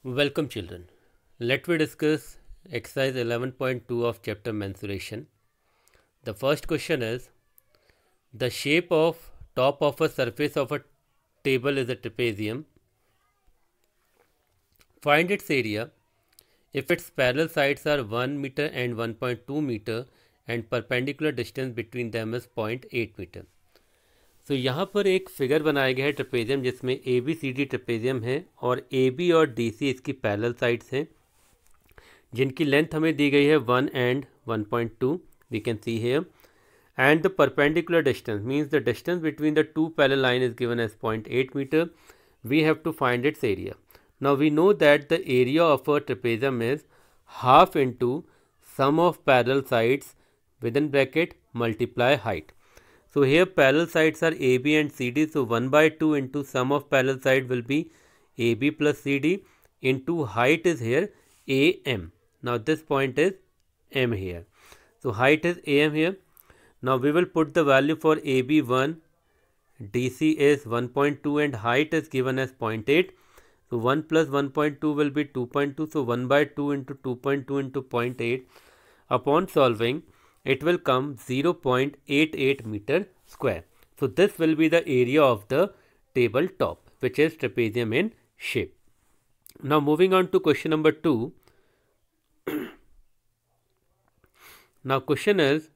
Welcome children. Let we discuss exercise 11.2 of chapter mensuration. The first question is, the shape of top of a surface of a table is a trapezium. Find its area if its parallel sides are 1 meter and 1.2 meter and perpendicular distance between them is 0.8 meter. तो यहाँ पर एक figure बनाया गया है trapezium जिसमें A B C D trapezium है और ए बी और डी सी इसकी पैरेलल साइड्स हैं जिनकी लेंथ हमें दी गई है 1 and 1.2 we can see here and the perpendicular distance means the distance between the two parallel line is given as 0.8 meter. We have to find its area. Now we know that the area of a trapezium is half into sum of parallel sides within bracket multiply height. So here parallel sides are AB and CD, so 1 by 2 into sum of parallel side will be AB plus CD into height is here AM. Now this point is M here. So height is AM here. Now we will put the value for AB 1, DC is 1.2 and height is given as 0.8. So 1 plus 1.2 will be 2.2. So 1 by 2 into 2.2 into 0.8. Upon solving, it will come 0.88 meter square. So this will be the area of the table top, which is trapezium in shape. Now moving on to question number 2. Now question is,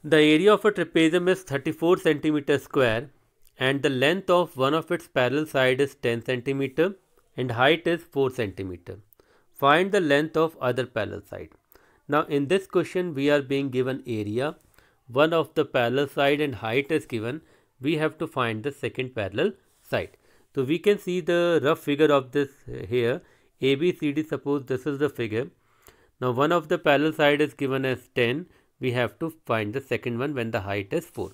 the area of a trapezium is 34 centimeter square and the length of one of its parallel side is 10 centimeter and height is 4 centimeter. Find the length of other parallel side. Now in this question we are being given area, one of the parallel side and height is given. We have to find the second parallel side. So we can see the rough figure of this here. ABCD, suppose this is the figure. Now one of the parallel side is given as 10. We have to find the second one when the height is 4.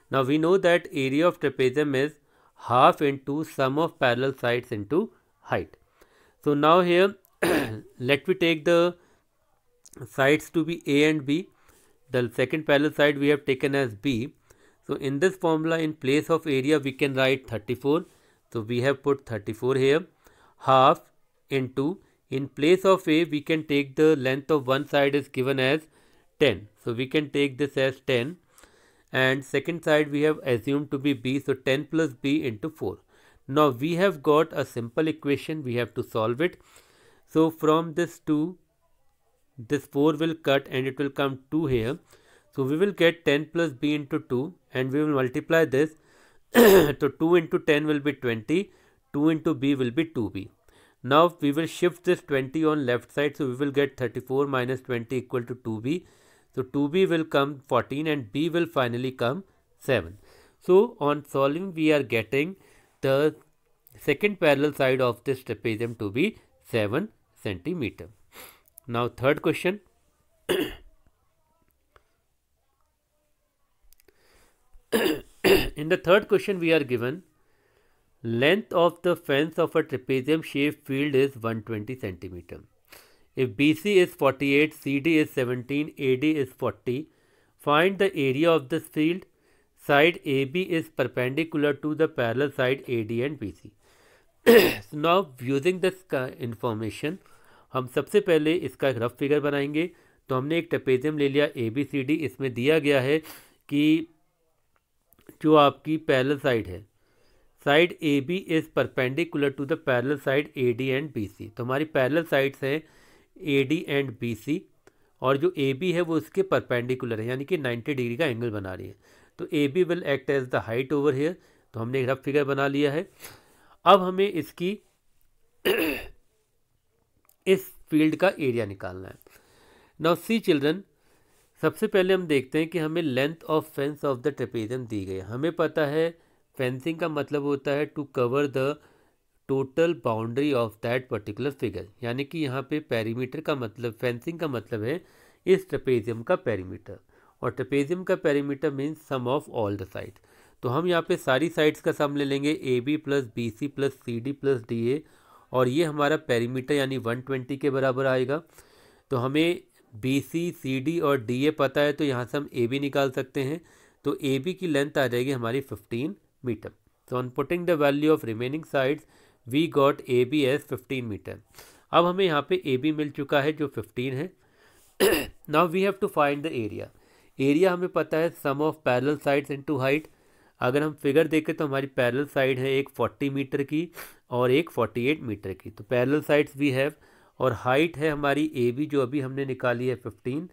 Now we know that area of trapezium is half into sum of parallel sides into height. So now here let me take the sides to be A and B. The second parallel side we have taken as B. So in this formula, in place of area we can write 34. So we have put 34 here. Half into, in place of A we can take the length of one side is given as 10. So we can take this as 10 and second side we have assumed to be B. So 10 plus B into 4. Now we have got a simple equation. We have to solve it. So from this 2, this 4 will cut and it will come 2 here. So we will get 10 plus B into 2 and we will multiply this. So 2 into 10 will be 20. 2 into B will be 2B. Now we will shift this 20 on left side. So we will get 34 minus 20 equal to 2B. So 2B will come 14 and B will finally come 7. So on solving we are getting the second parallel side of this trapezium to be 7 centimeter. Now third question. In the third question we are given length of the fence of a trapezium shaped field is 120 centimeter. If BC is 48, CD is 17, AD is 40, find the area of this field. Side AB is perpendicular to the parallel side AD and BC. So now using this information, हम सबसे पहले इसका एक rough figure बनाएंगे. तो हमने एक trapezium ले लिया ABCD. इसमें दिया गया है कि जो आपकी पैरेलल साइड है, side AB is perpendicular to the parallel side AD and BC. तो हमारी पैरेलल साइड्स हैं AD एंड BC और जो AB है वो उसके परपेंडिकुलर है, यानी कि 90 डिग्री का एंगल बना रही है. तो AB will act as the height over here. तो हमने एक रफ फिगर बना लिया है. अब हमें इसकी इस फील्ड का एरिया निकालना है. नाउ सी चिल्ड्रन, सबसे पहले हम देखते हैं कि हमें length of fence of the trapezium दी गई है. हमें पता है फेंसिंग का मतलब होता है to cover the total boundary of that particular figure, यानी कि यहाँ पे पेरीमीटर का मतलब, फेंसिंग का मतलब है इस ट्रेपेजियम का पेरीमीटर, और ट्रेपेजियम का perimeter means sum of all the sides. तो हम यहाँ पे सारी साइड्स का सम ले लेंगे, AB plus BC plus CD plus DA, और ये हमारा पेरीमीटर यानी 120 के बराबर आएगा. तो हमें BC, CD और DA पता है, तो यहाँ से हम AB निकाल सकते हैं. तो AB की लेंथ आ जाएगी हमारी 15 metre. So on putting the value of remaining sides, we got A B as 15 metre. अब हमें यहाँ पे ए बी मिल चुका है जो 15 है। Now we have to find the area. Area हमें पता है sum of parallel sides into height. अगर हम फिगर देखें तो हमारी पैरेलल साइड है एक 40 मीटर की और एक 48 मीटर की। तो पैरेलल साइड्स वी हैव, और हाइट है हमारी ए बी जो अभी हमने निकाली है 15।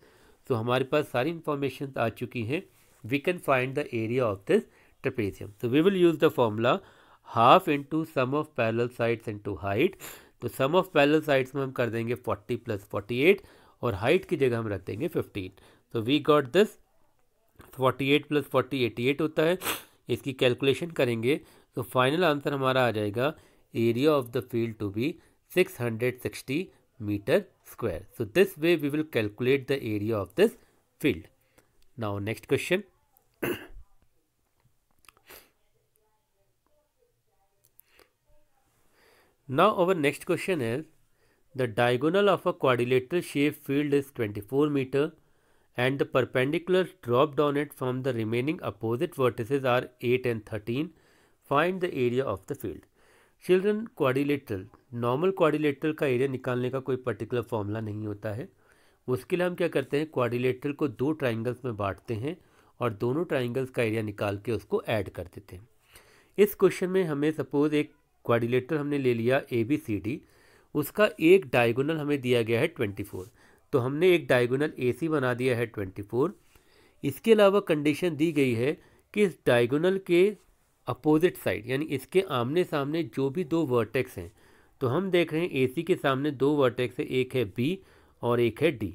तो हमारे पास सारी इंफॉर्मेशन आ चुकी हैं। We can find the area of this trapezium. तो we will use the formula half into sum of parallel sides into height. तो सम ऑफ पैरेलल साइड्स में हम कर देंगे 40 + 48 और हाइट की जगह हम रख देंगे 15। तो वी गॉट दिस 48 + 40 88 होता है। इसकी कैलकुलेशन करेंगे तो फाइनल आंसर हमारा आ जाएगा area of the field to be 660 metre square. So this way we will calculate the area of this field. Now next question. Now our next question is, the diagonal of a quadrilateral shaped field is 24 meter and the perpendiculars dropped on it from the remaining opposite vertices are 8 and 13. Find the area of the field. Children, quadrilateral, normal quadrilateral का area निकालने का कोई particular formula नहीं होता है। उसके लिए हम क्या करते हैं, क्वाड्रिलेटरल को दो ट्राइंगल्स में बांटते हैं और दोनों ट्राइंगल्स का एरिया निकाल के उसको ऐड कर देते हैं। इस क्वेश्चन में हमें सपोज एक क्वाड्रिलेटरल हमने ले लिया ABCD, उसका एक डायगोनल हमें दिया गया है 24। तो हमने एक डायगोनल AC बना दिया है 24। इसके अलावा कंडीशन दी गई है कि इस डायगोनल के अपोजिट साइड यानी इसके आमने सामने जो भी दो वर्टेक्स हैं, तो हम देख रहे हैं AC के सामने दो वर्टेक्स है, एक है B और एक है D।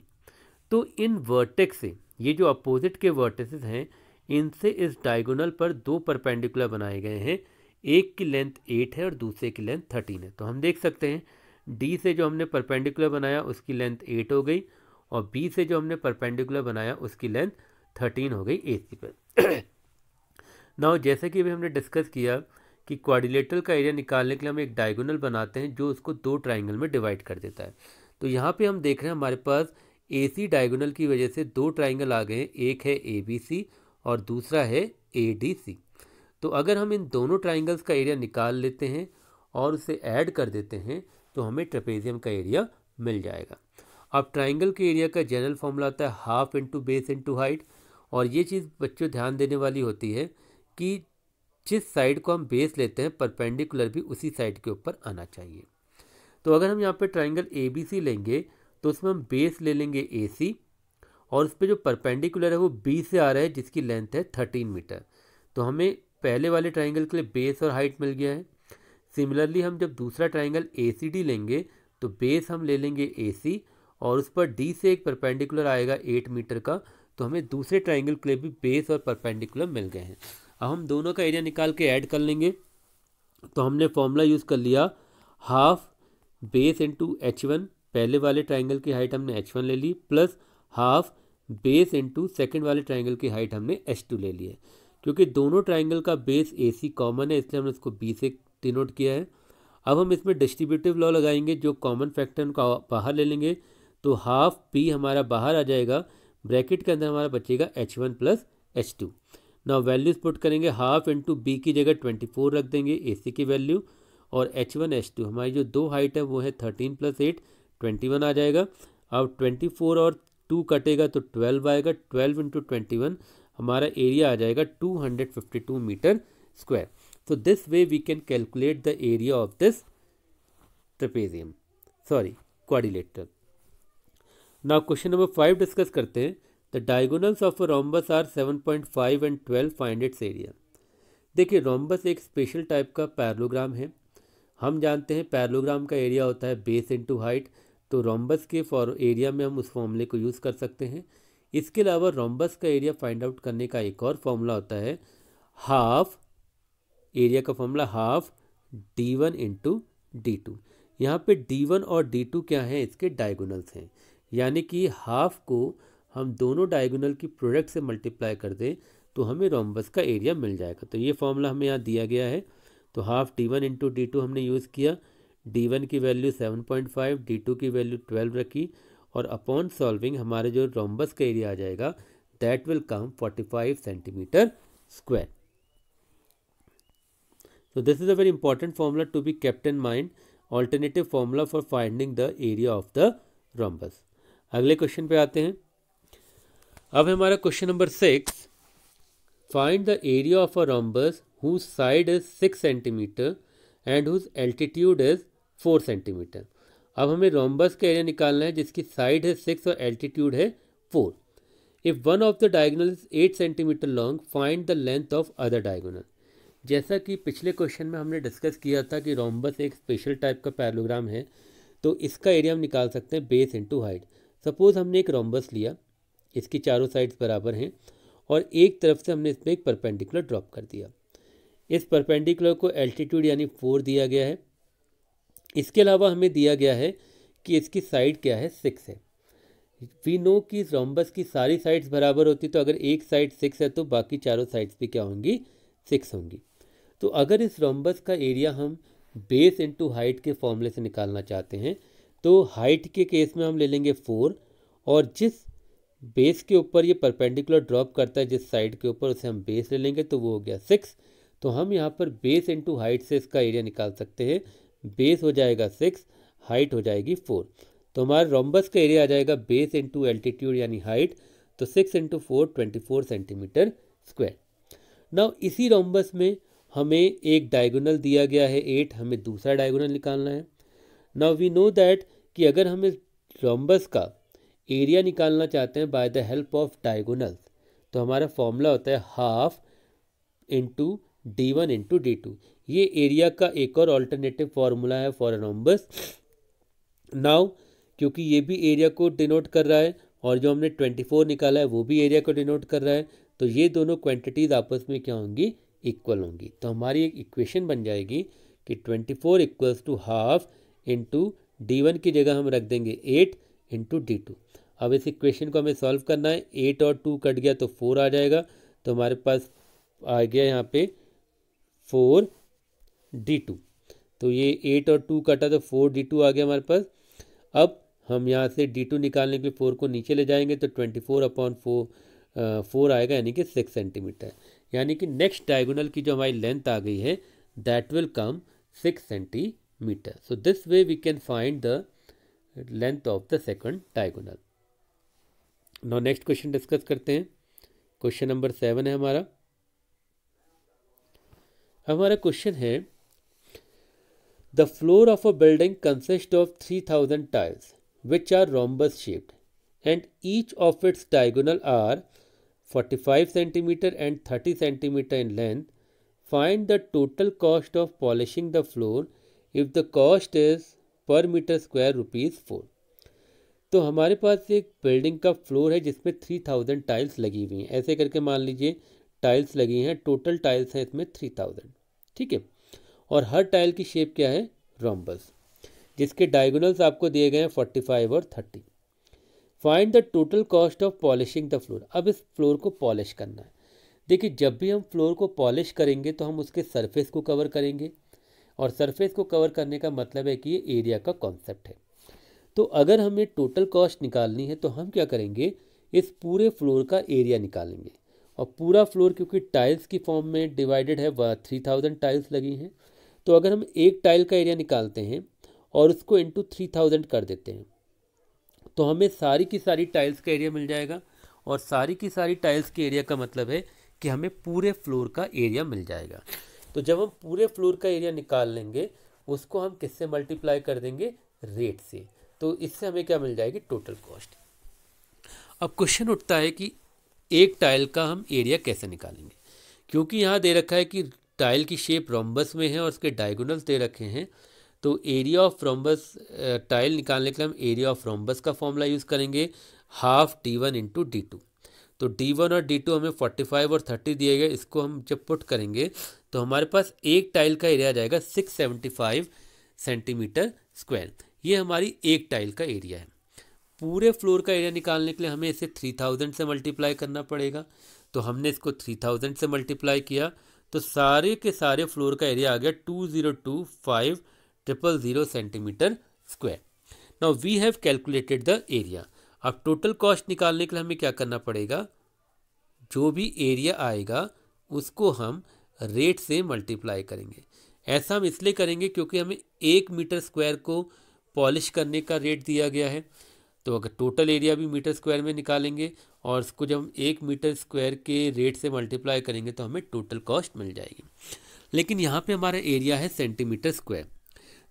तो इन वर्टेक्स से ये जो अपोजिट के वर्टेक्स हैं, इनसे इस डायगोनल पर दो परपेंडिकुलर बनाए गए हैं। एक की लेंथ 8 है और दूसरे की लेंथ 13 है। तो हम देख सकते हैं D से जो हमने परपेंडिकुलर बनाया उसकी लेंथ 8 हो गई और B से जो हमने परपेंडिकुलर बनाया उसकी लेंथ 13 हो गई AC पर। नाउ जैसे कि अभी हमने डिस्कस किया कि क्वाड्रिलेटरल का एरिया निकालने के लिए हम एक डायगोनल बनाते हैं जो उसको दो ट्राइंगल में डिवाइड कर देता है। तो यहाँ पे हम देख रहे हैं हमारे पास AC डायगोनल की वजह से दो ट्राइंगल आ गए हैं, एक है ABC और दूसरा है ADC। तो अगर हम इन दोनों ट्राइंगल्स का एरिया निकाल लेते हैं और उसे ऐड कर देते हैं तो हमें ट्रेपेजियम का एरिया मिल जाएगा। अब ट्राइंगल के एरिया का जनरल फॉर्मूला होता है half into base into height. और ये चीज़ बच्चों ध्यान देने वाली होती है कि जिस साइड को हम बेस लेते हैं परपेंडिकुलर भी उसी साइड के ऊपर आना चाहिए। तो अगर हम यहाँ पे ट्राइंगल ABC लेंगे तो उसमें हम बेस ले लेंगे AC और उस पर जो परपेंडिकुलर है वो B से आ रहा है जिसकी लेंथ है 13 मीटर। तो हमें पहले वाले ट्राइंगल के लिए बेस और हाइट मिल गया है। सिमिलरली हम जब दूसरा ट्राइंगल ACD लेंगे तो बेस हम ले लेंगे AC और उस पर D से एक परपेंडिकुलर आएगा 8 मीटर का। तो हमें दूसरे ट्राइंगल के लिए भी बेस और परपेंडिकुलर मिल गए हैं। अब हम दोनों का एरिया निकाल के ऐड कर लेंगे। तो हमने फॉर्मूला यूज़ कर लिया हाफ बेस इंटू H1, पहले वाले ट्राइंगल की हाइट हमने H1 ले ली, plus half base into second वाले ट्राइंगल की हाइट हमने H2 ले ली है। क्योंकि दोनों ट्राइंगल का बेस AC कॉमन है इसलिए हमने उसको B से डिनोट किया है। अब हम इसमें डिस्ट्रीब्यूटिव लॉ लगाएंगे, जो कॉमन फैक्टर उनका बाहर ले लेंगे तो हाफ B हमारा बाहर आ जाएगा, ब्रैकेट के अंदर हमारा बचेगा H1 + H2। ना वैल्यूज़ पुट करेंगे, हाफ इंटू B की जगह 24 रख देंगे AC की वैल्यू, और H1 H2 हमारी जो दो हाइट है वो है 13 + 8 21 आ जाएगा। अब 24 और 2 कटेगा तो 12 आएगा, 12 × 21 हमारा एरिया आ जाएगा 252 मीटर स्क्वायर। तो this way we can calculate the area of this trapezium, sorry quadrilateral. Now question number 5 discuss करते हैं। The diagonals of a rhombus are 7.5 and 12, find its area. देखिए रोम्बस एक स्पेशल टाइप का parallelogram है। हम जानते हैं पैरेललोग्राम का एरिया होता है बेस इंटू हाइट। तो रोम्बस के फॉर एरिया में हम उस फॉर्मूले को यूज़ कर सकते हैं। इसके अलावा रोम्बस का एरिया फाइंड आउट करने का एक और फॉर्मूला होता है हाफ, एरिया का फॉर्मूला हाफ D1 × D2। यहाँ पे D1 और D2 क्या हैं, इसके डायगोनल्स हैं। यानी कि हाफ को हम दोनों डायगोनल की प्रोडक्ट से मल्टीप्लाई कर दें तो हमें रोम्बस का एरिया मिल जाएगा। तो ये फॉर्मूला हमें यहाँ दिया गया है। तो हाफ D1 × D2 हमने यूज़ किया। D1 की वैल्यू 7.5, D2 की वैल्यू 12 रखी और अपॉन सॉल्विंग हमारे जो रोम्बस का एरिया आ जाएगा that will come 45 centimetre square. So this is a very important formula to be kept in mind. Alternative formula for finding the area of the rhombus. अगले question पे आते हैं. अब हमारा question number 6. Find the area of a rhombus whose side is 6 cm and whose altitude is 4 cm. अब हमें rhombus का area निकालना है जिसकी साइड है 6 और एल्टीट्यूड है 4. If one of the diagonal is 8 centimetre long, find the length of other diagonal. जैसा कि पिछले क्वेश्चन में हमने डिस्कस किया था कि रोम्बस एक स्पेशल टाइप का पैरेललोग्राम है, तो इसका एरिया हम निकाल सकते हैं बेस इनटू हाइट. सपोज हमने एक रोम्बस लिया, इसकी चारों साइड्स बराबर हैं और एक तरफ से हमने इसमें एक परपेंडिकुलर ड्रॉप कर दिया. इस परपेंडिकुलर को एल्टीट्यूड यानी 4 दिया गया है. इसके अलावा हमें दिया गया है कि इसकी साइड क्या है, 6 है. वी नो कि रोम्बस की सारी साइड्स बराबर होती, तो अगर एक साइड 6 है तो बाकी चारों साइड्स भी क्या होंगी, 6 होंगी. तो अगर इस रोम्बस का एरिया हम बेस इनटू हाइट के फॉर्मूले से निकालना चाहते हैं, तो हाइट के केस में हम ले लेंगे 4 और जिस बेस के ऊपर ये परपेंडिकुलर ड्रॉप करता है जिस साइड के ऊपर, उसे हम बेस ले लेंगे तो वो हो गया 6. तो हम यहाँ पर बेस इनटू हाइट से इसका एरिया निकाल सकते हैं. बेस हो जाएगा 6, हाइट हो जाएगी 4. तो हमारा रोम्बस का एरिया आ जाएगा बेस इनटू एल्टीट्यूड यानी हाइट, तो 6 × 4 24 सेंटीमीटर स्क्वायर. नाउ इसी रोम्बस में हमें एक डायगोनल दिया गया है 8, हमें दूसरा डायगोनल निकालना है. नाउ वी नो दैट कि अगर हम इस रोम्बस का एरिया निकालना चाहते हैं by the help of diagonals, तो हमारा फॉर्मूला होता है half into d1 into d2. ये एरिया का एक और ऑल्टरनेटिव फार्मूला है फॉर अ रोम्बस. नाउ क्योंकि ये भी एरिया को डिनोट कर रहा है और जो हमने 24 निकाला है वो भी एरिया को डिनोट कर रहा है, तो ये दोनों क्वांटिटीज़ आपस में क्या होंगी, इक्वल होंगी. तो हमारी एक इक्वेशन बन जाएगी कि 24 equals to half into d1 की जगह हम रख देंगे 8 इंटू d2. अब इस इक्वेशन को हमें सॉल्व करना है. 8 और 2 कट गया तो 4 आ जाएगा, तो हमारे पास आ गया यहाँ पे 4 d2. तो ये 8 और 2 कटा तो 4 d2 आ गया हमारे पास. अब हम यहाँ से d2 निकालने के लिए 4 को नीचे ले जाएंगे तो 24/4 आएगा यानी कि 6 सेंटीमीटर. यानी कि नेक्स्ट डायगोनल की जो हमारी लेंथ आ गई है that will come 6 centimetre. So this way we can find the length of the second diagonal. Now next question discuss करते हैं. क्वेश्चन नंबर 7 है हमारा. हमारा क्वेश्चन है the floor of a building consist of 3000 tiles which are rhombus shaped and each of its diagonal are 45 cm and 30 cm in length. Find the total cost of polishing the floor if the cost is per meter square ₹4. तो हमारे पास एक building का floor है जिसमें 3000 tiles लगी हुई हैं. ऐसे करके मान लीजिए टाइल्स लगी हैं, टोटल टाइल्स हैं इसमें 3000. ठीक है, और हर टाइल की शेप क्या है, रोम्बस, जिसके डायगोनल्स आपको दिए गए हैं 45 और 30. Find the total cost of polishing the floor. अब इस फ्लोर को पॉलिश करना है. देखिए, जब भी हम फ्लोर को पॉलिश करेंगे तो हम उसके सरफेस को कवर करेंगे, और सरफेस को कवर करने का मतलब है कि ये एरिया का कॉन्सेप्ट है. तो अगर हमें टोटल कॉस्ट निकालनी है तो हम क्या करेंगे, इस पूरे फ्लोर का एरिया निकालेंगे. और पूरा फ्लोर क्योंकि टाइल्स की फॉर्म में डिवाइडेड है, 3000 टाइल्स लगी हैं, तो अगर हम एक टाइल का एरिया निकालते हैं और उसको इंटू 3000 कर देते हैं तो हमें सारी की सारी टाइल्स का एरिया मिल जाएगा. और सारी की सारी टाइल्स के एरिया का मतलब है कि हमें पूरे फ्लोर का एरिया मिल जाएगा. तो जब हम पूरे फ्लोर का एरिया निकाल लेंगे उसको हम किससे मल्टीप्लाई कर देंगे, रेट से. तो इससे हमें क्या मिल जाएगी, टोटल कॉस्ट. अब क्वेश्चन उठता है कि एक टाइल का हम एरिया कैसे निकालेंगे, क्योंकि यहाँ दे रखा है कि टाइल की शेप रोम्बस में है और उसके डायगोनल्स दे रखे हैं. तो एरिया ऑफ रोम्बस टाइल निकालने के लिए हम एरिया ऑफ रोम्बस का फॉर्मूला यूज़ करेंगे, हाफ d1 इंटू d2. तो d1 और d2 हमें 45 और 30 दिए गए. इसको हम जब पुट करेंगे तो हमारे पास एक टाइल का एरिया आ जाएगा 675 सेंटीमीटर स्क्वायर. ये हमारी एक टाइल का एरिया है. पूरे फ्लोर का एरिया निकालने के लिए हमें इसे 3000 से मल्टीप्लाई करना पड़ेगा. तो हमने इसको 3000 से मल्टीप्लाई किया तो सारे के सारे फ्लोर का एरिया आ गया 202500 centimetre square. Now we have calculated the area. अब टोटल कॉस्ट निकालने के लिए हमें क्या करना पड़ेगा, जो भी एरिया आएगा उसको हम रेट से मल्टीप्लाई करेंगे. ऐसा हम इसलिए करेंगे क्योंकि हमें 1 मीटर स्क्वायर को पॉलिश करने का रेट दिया गया है। तो अगर टोटल एरिया भी मीटर स्क्वायर में निकालेंगे और उसको जब हम 1 मीटर स्क्वायर के रेट से मल्टीप्लाई करेंगे तो हमें टोटल कॉस्ट मिल जाएगी। लेकिन यहाँ पे हमारा एरिया है सेंटीमीटर स्क्वायर,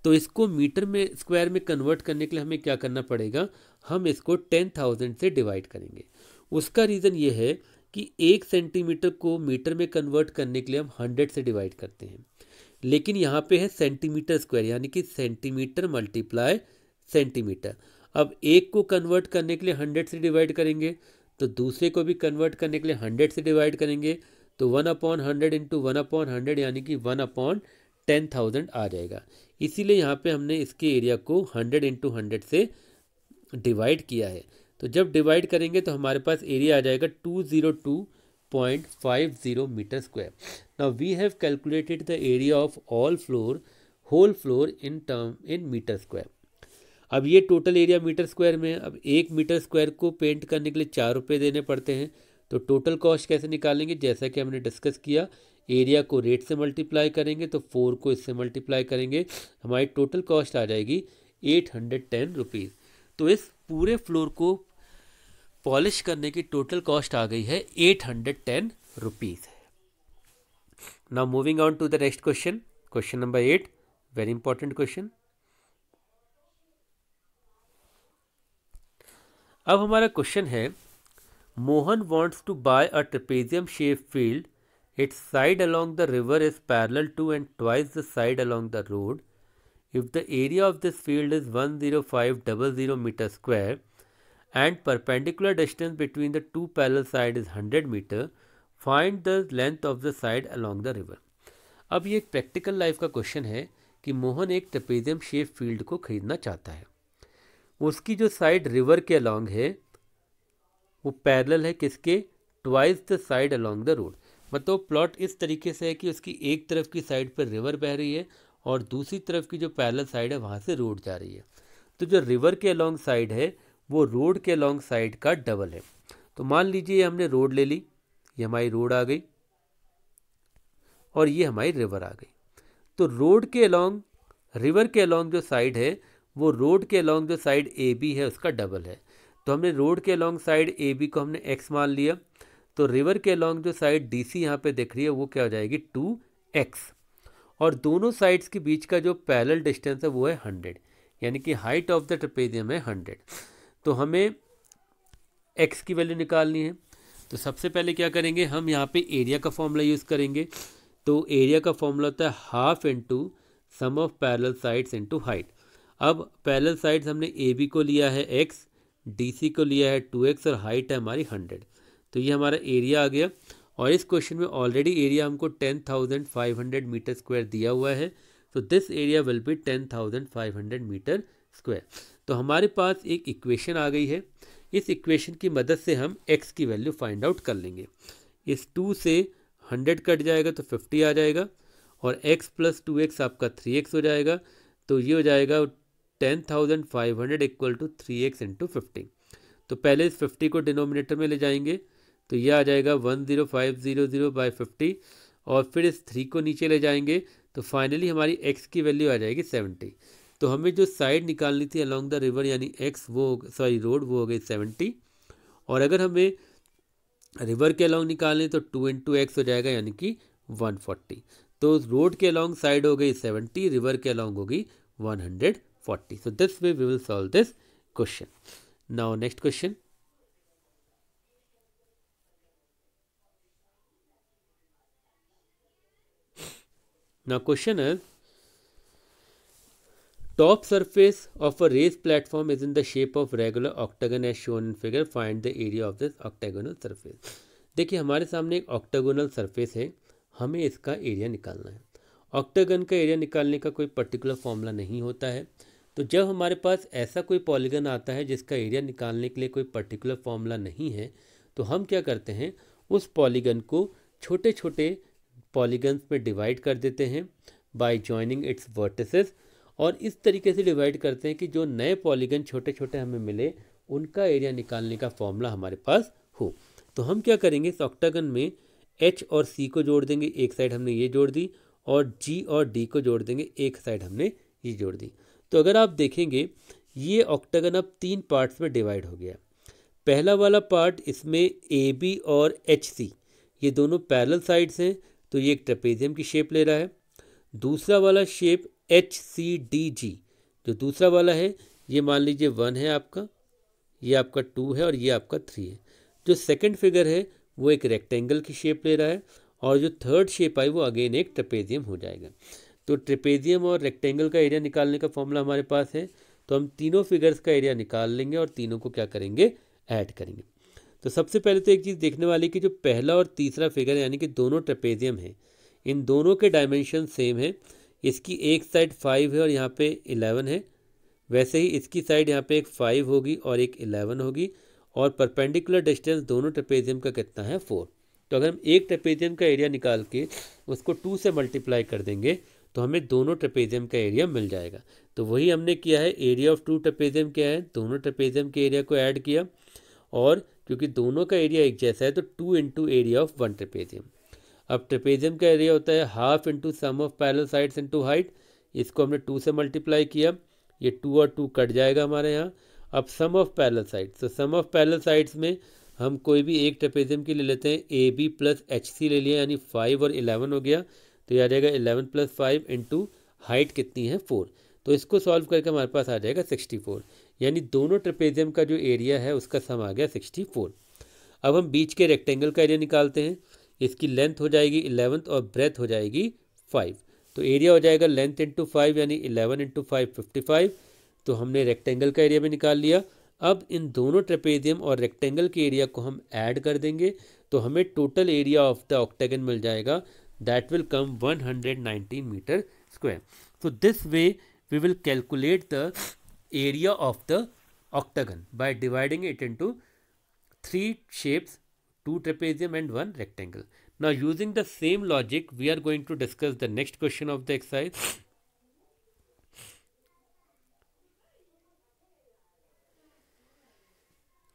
तो इसको मीटर में स्क्वायर में कन्वर्ट करने के लिए हमें क्या करना पड़ेगा, हम इसको 10,000 से डिवाइड करेंगे। उसका रीज़न ये है कि 1 सेंटीमीटर को मीटर में कन्वर्ट करने के लिए हम 100 से डिवाइड करते हैं, लेकिन यहाँ पे है सेंटीमीटर स्क्वायर, यानी कि सेंटीमीटर मल्टीप्लाई सेंटीमीटर। अब एक को कन्वर्ट करने के लिए 100 से डिवाइड करेंगे, तो दूसरे को भी कन्वर्ट करने के लिए 100 से डिवाइड करेंगे, तो 1/100 इंटू 1/100 यानी कि 1/10,000 आ जाएगा। इसीलिए यहाँ पे हमने इसके एरिया को 100 इंटू 100 से डिवाइड किया है। तो जब डिवाइड करेंगे तो हमारे पास एरिया आ जाएगा 202.50 metre square. Now we have calculated the area of whole floor in metre square. अब ये टोटल एरिया मीटर स्क्वायर में है। अब 1 मीटर स्क्वायर को पेंट करने के लिए 4 रुपये देने पड़ते हैं। तो टोटल कॉस्ट कैसे निकालेंगे, जैसा कि हमने डिस्कस किया, एरिया को रेट से मल्टीप्लाई करेंगे तो 4 को इससे मल्टीप्लाई करेंगे, हमारी टोटल कॉस्ट आ जाएगी 810 रुपीज़। तो इस पूरे फ्लोर को पॉलिश करने की टोटल कॉस्ट आ गई है 810 rupees. Now moving on to the next question, question number 8, very important question. अब हमारा क्वेश्चन है, Mohan wants to buy a trapezium shaped field. Its side along the river is parallel to and twice the side along the road. If the area of this field is 10500 meter square and perpendicular distance between the two parallel sides is 100 meter, find the length of the side along the river. अब ये एक practical life का question है कि मोहन एक trapezium shape field को खरीदना चाहता है। उसकी जो साइड रिवर के अलॉन्ग है वो पैरेलल है किसके, twice the side along the road. मतलब प्लॉट इस तरीके से है कि उसकी एक तरफ की साइड पर रिवर बह रही है और दूसरी तरफ की जो पैरेलल साइड है वहाँ से रोड जा रही है। तो जो रिवर के अलॉन्ग साइड है वो रोड के अलॉन्ग साइड का डबल है। तो मान लीजिए हमने रोड ले ली, ये हमारी रोड आ गई और ये हमारी रिवर आ गई। तो रोड के अलॉन्ग, रिवर के अलॉन्ग जो साइड है वो रोड के अलॉन्ग जो साइड ए बी है उसका डबल है। तो हमने रोड के अलॉन्ग साइड ए बी को हमने x मान लिया, तो रिवर के अलॉन्ग जो साइड डी सी यहाँ पर दिख रही है वो क्या हो जाएगी 2x, और दोनों साइड्स के बीच का जो पैरेलल डिस्टेंस है वो है 100, यानी कि हाइट ऑफ द ट्रेपेजियम है 100। तो हमें x की वैल्यू निकालनी है। तो सबसे पहले क्या करेंगे, हम यहाँ पे एरिया का फॉर्मूला यूज़ करेंगे। तो एरिया का फॉर्मूला होता है half into sum of parallel sides into height. अब पैरेलल साइड्स हमने ए बी को लिया है x, डी सी को लिया है 2x और हाइट है हमारी 100। तो ये हमारा एरिया आ गया। और इस क्वेश्चन में ऑलरेडी एरिया हमको 10,500 मीटर स्क्वायर दिया हुआ है। तो this area will be 10,500 metre square. तो हमारे पास एक इक्वेशन आ गई है। इस इक्वेशन की मदद से हम x की वैल्यू फाइंड आउट कर लेंगे। इस 2 से 100 कट जाएगा तो 50 आ जाएगा, और x प्लस 2x आपका 3x हो जाएगा। तो ये हो जाएगा 10,500 इक्वल टू 3x इंटू 50। तो पहले इस 50 को डिनोमिनेटर में ले जाएंगे, तो ये आ जाएगा 10500 बाई 50, और फिर इस 3 को नीचे ले जाएंगे तो फाइनली हमारी x की वैल्यू आ जाएगी 70। तो हमें जो साइड निकालनी थी अलॉन्ग द रिवर यानी x वो रोड वो हो गई 70, और अगर हमें रिवर के अलॉन्ग निकालें तो 2 इंटू एक्स हो जाएगा यानी कि 140। तो रोड के अलॉन्ग साइड हो गई 70, रिवर के अलॉन्ग होगी 140। So this way we will solve this question. Now next question. Now question is, top surface of a raised platform is in the shape of regular octagon as shown in figure. Find the area of this octagonal surface. देखिए हमारे सामने एक octagonal surface है, हमें इसका area निकालना है। Octagon का एरिया निकालने का कोई पर्टिकुलर फॉर्मूला नहीं होता है। तो जब हमारे पास ऐसा कोई पॉलीगन आता है जिसका एरिया निकालने के लिए कोई पर्टिकुलर फॉर्मूला नहीं है, तो हम क्या करते हैं, उस पॉलीगन को छोटे छोटे पॉलीगन्स में डिवाइड कर देते हैं बाय जॉइनिंग इट्स वर्टिसेस, और इस तरीके से डिवाइड करते हैं कि जो नए पॉलीगन छोटे छोटे हमें मिले उनका एरिया निकालने का फॉर्मूला हमारे पास हो। तो हम क्या करेंगे, इस ऑक्टागन में h और c को जोड़ देंगे। एक साइड हमने ये जोड़ दी और जी और डी को जोड़ देंगे, एक साइड हमने ये जोड़ दी। तो अगर आप देखेंगे ये ऑक्टागन अब 3 पार्ट्स में डिवाइड हो गया। पहला वाला पार्ट, इसमें ए बी और एच सी ये दोनों पैरेलल साइड्स हैं, तो ये एक ट्रेपेजियम की शेप ले रहा है। दूसरा वाला shape H C D G, जो दूसरा वाला है ये मान लीजिए 1 है आपका, ये आपका 2 है और ये आपका 3 है। जो सेकंड फिगर है वो एक रेक्टेंगल की शेप ले रहा है, और जो थर्ड शेप आई वो अगेन एक ट्रेपेजियम हो जाएगा। तो ट्रेपेजियम और रेक्टेंगल का एरिया निकालने का फॉर्मूला हमारे पास है, तो हम तीनों फिगर्स का एरिया निकाल लेंगे और तीनों को क्या करेंगे, ऐड करेंगे। तो सबसे पहले तो एक चीज़ देखने वाली कि जो पहला और तीसरा फिगर यानी कि दोनों ट्रेपेजियम है, इन दोनों के डायमेंशन सेम है। इसकी एक साइड 5 है और यहाँ पे 11 है, वैसे ही इसकी साइड यहाँ पे एक 5 होगी और एक 11 होगी, और परपेंडिकुलर डिस्टेंस दोनों ट्रेपेजियम का कितना है, 4। तो अगर हम एक ट्रेपेजियम का एरिया निकाल के उसको 2 से मल्टीप्लाई कर देंगे तो हमें दोनों ट्रेपेजियम का एरिया मिल जाएगा। तो वही हमने किया है, एरिया ऑफ 2 ट्रेपेजियम क्या है, दोनों ट्रेपेजियम के एरिया को ऐड किया, और क्योंकि दोनों का एरिया एक जैसा है तो 2 इंटू एरिया ऑफ 1 ट्रेपेजियम। अब ट्रेपेजियम का एरिया होता है half into sum of parallel sides into height, इसको हमने 2 से मल्टीप्लाई किया, ये 2 और 2 कट जाएगा हमारे यहाँ। अब सम ऑफ पैरेलल साइड्स, तो सम ऑफ पैरेलल साइड्स में हम कोई भी एक ट्रेपेजियम की ले लेते हैं, A B plus H C ले लिया, यानी 5 और 11 हो गया, तो ये आ जाएगा 11 प्लस 5 इंटू हाइट कितनी है, 4। तो इसको सॉल्व करके हमारे पास आ जाएगा 64, यानी दोनों ट्रेपेजियम का जो एरिया है उसका सम आ गया 64। अब हम बीच के रेक्टेंगल का एरिया निकालते हैं, इसकी लेंथ हो जाएगी 11 और ब्रेथ हो जाएगी 5, तो एरिया हो जाएगा लेंथ इंटू 5 यानी 11 इंटू 5 55। तो हमने रेक्टेंगल का एरिया भी निकाल लिया। अब इन दोनों ट्रेपेजियम और रेक्टेंगल के एरिया को हम ऐड कर देंगे, तो हमें total area of the octagon मिल जाएगा, that will come 119 metre square. So this way we will calculate the area of the octagon by dividing it into 3 shapes, 2 trapezium and 1 rectangle. Now using the same logic we are going to discuss the next question of the exercise.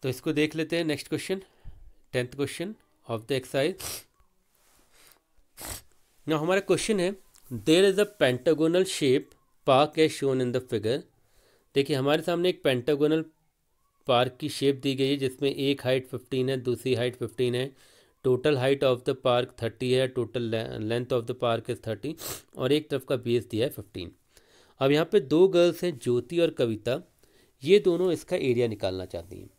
तो इसको देख लेते हैं next question, 10th question of the exercise. Now हमारा question है, there is a pentagonal shape park as shown in the figure. देखिए हमारे सामने एक पेंटागोनल पार्क की शेप दी गई है जिसमें एक हाइट 15 है, दूसरी हाइट 15 है, total height of the park 30 है, total length of the park is 30, और एक तरफ का बेस दिया है 15। अब यहाँ पे 2 गर्ल्स हैं, ज्योति और कविता, ये दोनों इसका एरिया निकालना चाहती हैं।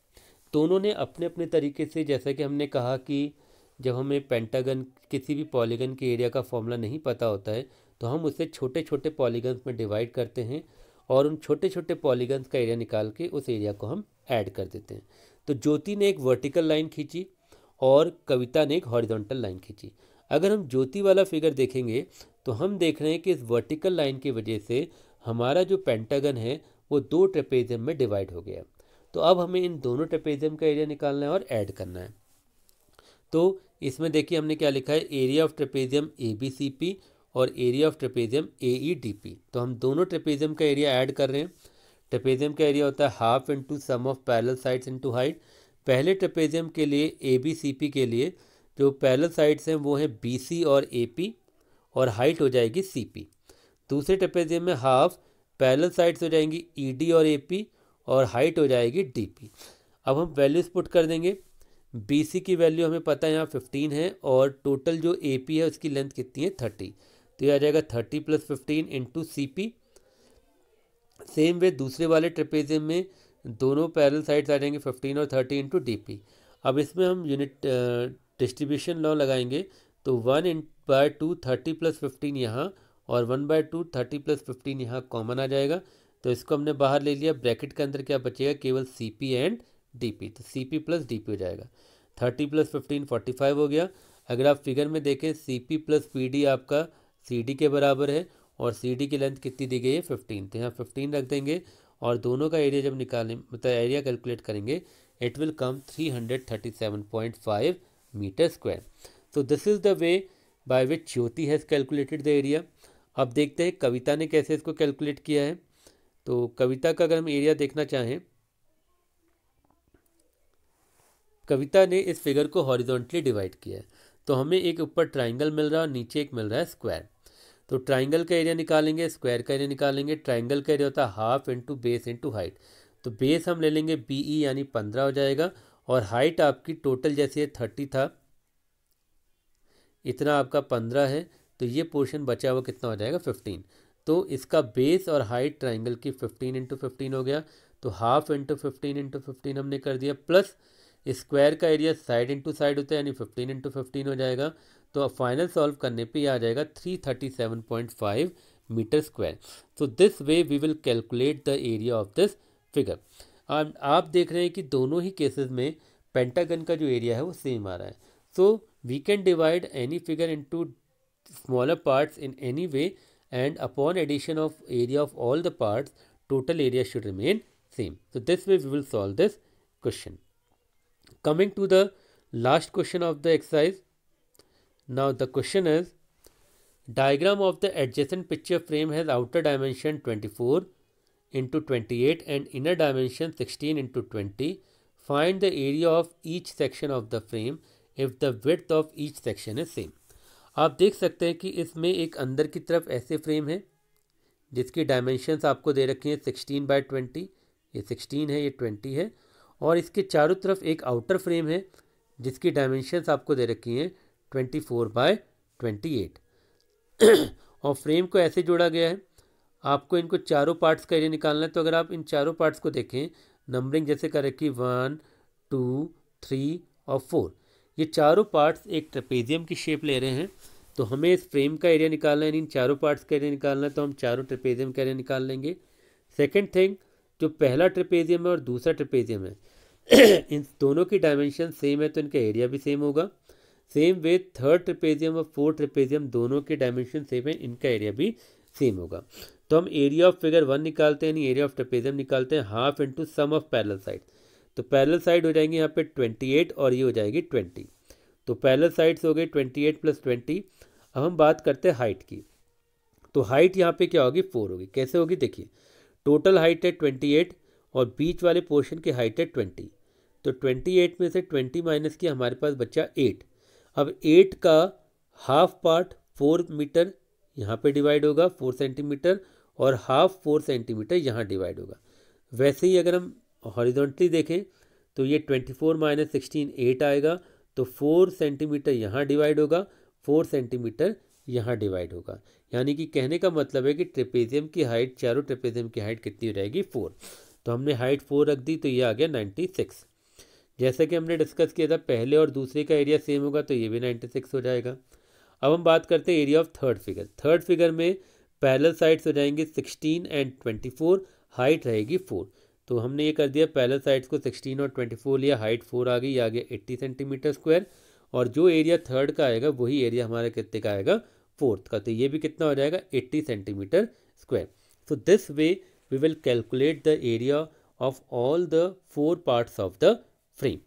दोनों ने अपने अपने तरीके से, जैसा कि हमने कहा कि जब हमें पेंटागन किसी भी पॉलीगन के एरिया का फॉर्मूला नहीं पता होता है तो हम उसे छोटे छोटे पॉलीगन्स में डिवाइड करते हैं और उन छोटे छोटे पॉलीगन्स का एरिया निकाल के उस एरिया को हम ऐड कर देते हैं। तो ज्योति ने एक वर्टिकल लाइन खींची और कविता ने एक हॉरिजॉन्टल लाइन खींची। अगर हम ज्योति वाला फिगर देखेंगे तो हम देख रहे हैं कि इस वर्टिकल लाइन की वजह से हमारा जो पेंटागन है वो 2 ट्रेपेजियम में डिवाइड हो गया। तो अब हमें इन दोनों ट्रेपेजियम का एरिया निकालना है और ऐड करना है। तो इसमें देखिए हमने क्या लिखा है, area of trapezium A B C P और area of trapezium A E D P. तो हम दोनों ट्रेपेजियम का एरिया ऐड कर रहे हैं। ट्रेपेजियम का एरिया होता है half into sum of parallel sides into height. पहले ट्रेपेजियम के लिए ए बी सी पी के लिए जो पैरेलल साइड्स हैं वो हैं बी सी और ए पी, और हाइट हो जाएगी सी पी। दूसरे ट्रेपेजियम में हाफ पैरेलल साइड्स हो जाएंगी ई डी और ए पी, और हाइट हो जाएगी डी पी। अब हम वैल्यूज़ पुट कर देंगे। बी सी की वैल्यू हमें पता है यहाँ 15 है, और टोटल जो ए पी है उसकी लेंथ कितनी है 30, तो ये आ जाएगा 30 plus 15 into C P. Same way दूसरे वाले ट्रेपेजियम में दोनों पैरेलल साइड्स आ जाएंगे 15 और 30 इंटू डी पी। अब इसमें हम यूनिट डिस्ट्रीब्यूशन लॉ लगाएंगे, तो 1/2 30 प्लस 15 यहाँ, और 1/2 30 प्लस 15 यहाँ कॉमन आ जाएगा, तो इसको हमने बाहर ले लिया। ब्रैकेट के अंदर क्या बचेगा, केवल C P and D P, तो C P plus D P हो जाएगा। 30 प्लस 15 45 हो गया। अगर आप फिगर में देखें C P plus P D आपका सी डी के बराबर है, और सी डी की लेंथ कितनी दी गई है 15, तो यहाँ 15 रख देंगे, और दोनों का एरिया जब निकालें मतलब एरिया कैलकुलेट करेंगे it will come 337.5 metre square. तो this is the way by which Jyoti has calculated the area. अब देखते हैं कविता ने कैसे इसको कैलकुलेट किया है। तो कविता का अगर हम एरिया देखना चाहें, कविता ने इस फिगर को हॉरिजॉन्टली डिवाइड किया है, तो हमें एक ऊपर ट्राइंगल मिल रहा है और नीचे एक मिल रहा है स्क्वायर। तो ट्राइंगल का एरिया निकालेंगे, स्क्वायर का एरिया निकालेंगे। ट्राइंगल का एरिया होता है half into base into height. तो बेस हम ले लेंगे BE यानी 15 हो जाएगा, और हाइट आपकी टोटल जैसे 30 था, इतना आपका 15 है, तो ये पोर्शन बचा हुआ कितना हो जाएगा 15। तो इसका बेस और हाइट ट्राइंगल की 15 इंटू 15 हो गया। तो हाफ इंटू 15 इंटू 15 हमने कर दिया, प्लस स्क्वायर का एरिया साइड इंटू साइड होता है यानी 15 इंटू 15 हो जाएगा। तो अब फाइनल सॉल्व करने पे आ जाएगा 337.5 metre square. So this way we will calculate the area of this figure. आप देख रहे हैं कि दोनों ही केसेस में पेंटागन का जो एरिया है वो सेम आ रहा है। So we can divide any figure into smaller parts in any way, and upon addition of area of all the parts, total area should remain same. So this way we will solve this question. Coming to the last question of the exercise. Now the question is, diagram of the adjacent picture frame has outer dimension 24 into 28 and inner dimension 16 into 20. Find the area of each section of the frame if the width of each section is same. आप देख सकते हैं कि इसमें एक अंदर की तरफ ऐसे फ्रेम है जिसकी डायमेंशंस आपको दे रखी हैं 16/20, ये 16 है, ये 20 है, और इसके चारों तरफ एक आउटर फ्रेम है जिसकी डायमेंशंस आपको दे रखी हैं 24/28। और फ्रेम को ऐसे जोड़ा गया है, आपको इनको चारों पार्ट्स का एरिया निकालना है। तो अगर आप इन चारों पार्ट्स को देखें, नंबरिंग जैसे कर रखी 1, 2, 3 और 4, ये चारों पार्ट्स एक ट्रेपेजियम की शेप ले रहे हैं। तो हमें इस फ्रेम का एरिया निकालना है, इन चारों पार्ट्स का एरिया निकालना है, तो हम चारों ट्रेपेजियम का एरिया निकाल लेंगे। सेकंड थिंग, जो पहला ट्रेपेजियम है और दूसरा ट्रेपेजियम है इन दोनों की डायमेंशन सेम है, तो इनका एरिया भी सेम होगा। सेम वे थर्ड ट्रेपेजियम और फोर्थ ट्रेपेजियम दोनों के डायमेंशन सेम है, इनका एरिया भी सेम होगा। तो हम एरिया ऑफ फिगर 1 निकालते हैं, यानी एरिया ऑफ ट्रेपेजियम निकालते हैं half into sum of parallel side. तो पैरेलल साइड हो जाएंगे यहाँ पे 28 और ये हो जाएगी 20। तो पैरेलल साइड्स हो गई 28 + 20। अब हम बात करते हैं हाइट की। तो हाइट यहाँ पे क्या होगी 4 होगी। कैसे होगी देखिए, टोटल हाइट है 28 और बीच वाले पोर्शन की हाइट है 20। तो 28 में से 20 माइनस किया, हमारे पास बचा 8। अब 8 का हाफ पार्ट 4 मीटर यहाँ पे डिवाइड होगा 4 सेंटीमीटर, और हाफ 4 सेंटीमीटर यहाँ डिवाइड होगा। वैसे ही अगर हम हॉरिजॉन्टली देखें तो ये 24 - 16 8 आएगा, तो 4 सेंटीमीटर यहाँ डिवाइड होगा, 4 सेंटीमीटर यहाँ डिवाइड होगा। यानी कि कहने का मतलब है कि ट्रेपेजियम की हाइट, चारों ट्रेपेजियम की हाइट कितनी हो जाएगी 4। तो हमने हाइट 4 रख दी, तो ये आ गया 96। जैसा कि हमने डिस्कस किया था, पहले और दूसरे का एरिया सेम होगा, तो ये भी 96 हो जाएगा। अब हम बात करते हैं area of third figure. Third figure में पैरेलल साइड्स हो जाएंगे 16 एंड 24, हाइट रहेगी 4। तो हमने ये कर दिया, पैरेलल साइड्स को 16 और 24 लिया, हाइट 4 आ गई, आ गया 80 सेंटीमीटर स्क्वायर। और जो एरिया थर्ड का आएगा वही एरिया हमारा कितने का आएगा फोर्थ का, तो ये भी कितना हो जाएगा 80 centimetre square. So this way we will calculate the area of all the 4 parts of the frame.